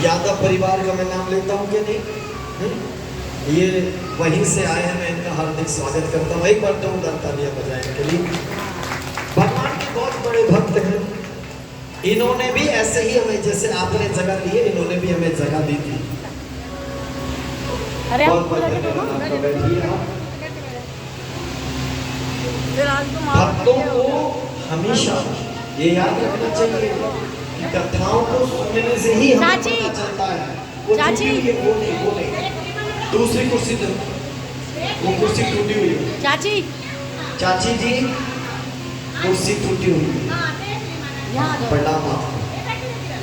यादव परिवार का मैं नाम लेता हूँ कि नहीं? ये वहीं से आए हैं, मैं इनका हार्दिक स्वागत करता हूँ। एक बार जोरदार तालियां बजाने के लिए। भगवान के बहुत बड़े भक्त हैं। इन्होंने भी ऐसे ही हमें, जैसे आपने जगह दी है, इन्होंने भी हमें जगह दी थी। अरे बहुत बहुत धन्यवाद आपका। बैठिए। भक्तों को हमेशा ये याद रखना चाहिए कि कथाओं को सुनने से ही हमें पता चलता है। वो चाची, वो नहीं दूसरी कुर्सी दो, वो कुर्सी टूटी हुई है। चाची, चाची जी, कुर्सी टूटी हुई है। प्रणाम।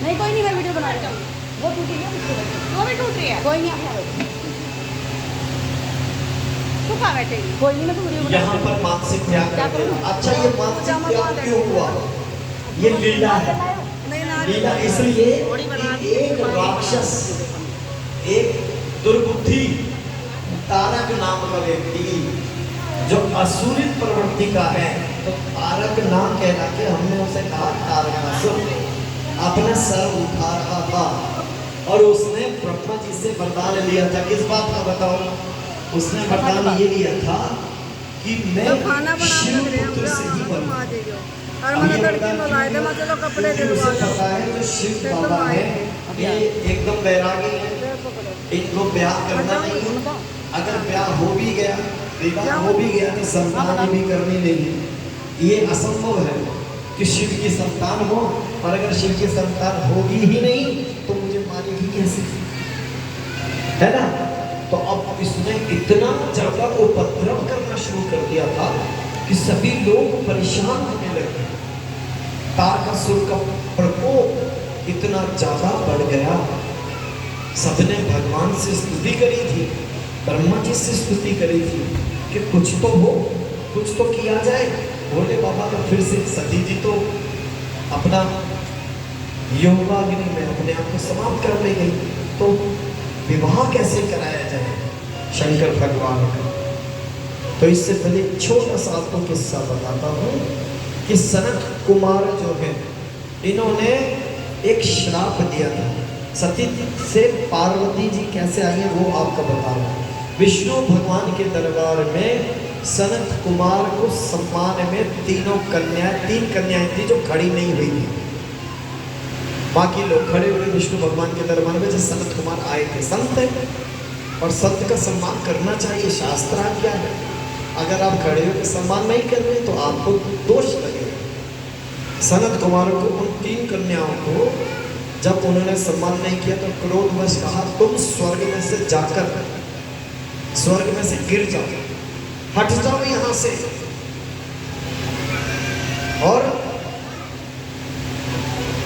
नहीं कोई नहीं, मैं वीडियो बना रही हूँ। वो टूटी है, वो भी टूट रही है। कोई नहीं, आप बैठे, कोई नहीं, मैं तो वीडियो बना। यहाँ पर मानसिक त्याग करते हैं। अच्छा, ये मानसिक त्याग क्यों हुआ? ये लीला है। लीला इसलिए एक राक्षस, एक दुर्बुद्धि तारक नाम का व्यक्ति जो असुरित प्रवृत्ति का है, तो तारक नाम कहला के हमने उसे कहा तारकासुर, अपना सर उठा रहा था और उसने ब्रह्मा जी से वरदान लिया था। किस बात का बताओ? उसने वरदान ये लिया था कि मैं शिवपुत्र से ही बनूं। और मैंने लड़की बुलाए थे, चलो कपड़े दिलवा दो। पता है जो शिव बाबा है, ये एकदम बैरागी है, इनको ब्याह करना नहीं। अगर ब्याह हो भी गया, विवाह हो भी गया, तो संतान भी करनी नहीं। ये असंभव है कि शिव की संतान हो, और अगर शिव की संतान होगी ही नहीं तो मुझे मारेगी कैसे? है ना? तो अब इसने इतना ज्यादा उपद्रव करना शुरू कर दिया था कि सभी लोग परेशान होने लगे। तारकासुर का प्रकोप इतना ज्यादा बढ़ गया, सबने भगवान से स्तुति करी थी, ब्रह्मा जी से स्तुति करी थी कि कुछ तो हो, कुछ तो किया जाए। भोले बाबा का फिर से सती जी तो अपना योगाग्नि में अपने आप को समाप्त कर ले गई। तो विवाह कैसे कराया जाए शंकर भगवान का? तो इससे पहले छोटा सा आपको किस्सा बताता हूँ कि सनत कुमार जो है, इन्होंने एक श्राप दिया था। सती से पार्वती जी कैसे आई है वो आपको बता रहा हूँ। विष्णु भगवान के दरबार में सनत कुमार को सम्मान में तीन कन्याएं थी जो खड़ी नहीं हुई थी। बाकी लोग खड़े हुए विष्णु भगवान के दरबार में। जब सनत कुमार आए थे, संत है और संत का सम्मान करना चाहिए, शास्त्र क्या है। अगर आप खड़े होकर सम्मान नहीं कर रहे तो आपको दोष लगेगा। सनत कुमार को, उन तीन कन्याओं को जब उन्होंने सम्मान नहीं किया तो क्रोधवश कहा, तुम स्वर्ग में से जाकर, स्वर्ग में से गिर जाओ, हट जाओ यहां से, और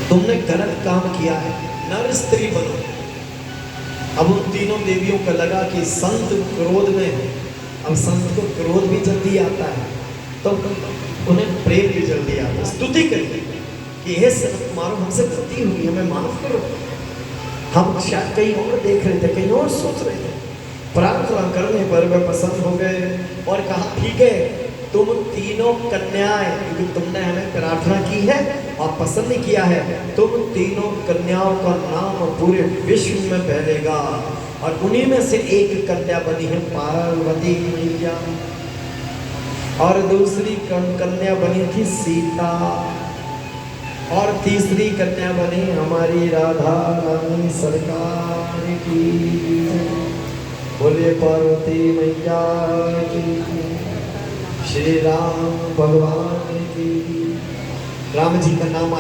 तुमने गलत काम किया है, नर स्त्री बनो। अब उन तीनों देवियों को लगा कि संत क्रोध में है। अब संत को क्रोध भी जल्दी आता है तो उन्हें प्रेम भी जल्दी आता है। स्तुति करिए कि हे सनत कुमार, हमसे गलती हुई, हमें माफ करो। हम शायद कहीं और देख रहे थे, कहीं और सोच रहे थे। प्रार्थना करने पर वे पसंद हो गए और कहा, ठीक है, तुम तीनों कन्याएं, क्योंकि तुमने हमें प्रार्थना की है और पसंद किया है, तुम तीनों कन्याओं का नाम पूरे विश्व में फैलेगा। और उन्हीं में से एक कन्या बनी है पार्वती मैया, और दूसरी कन्या बनी थी सीता, और तीसरी कन्या बनी हमारी राधा रानी सरकार की। बोले पार्वती मैया की, श्री राम भगवान की। राम जी का नाम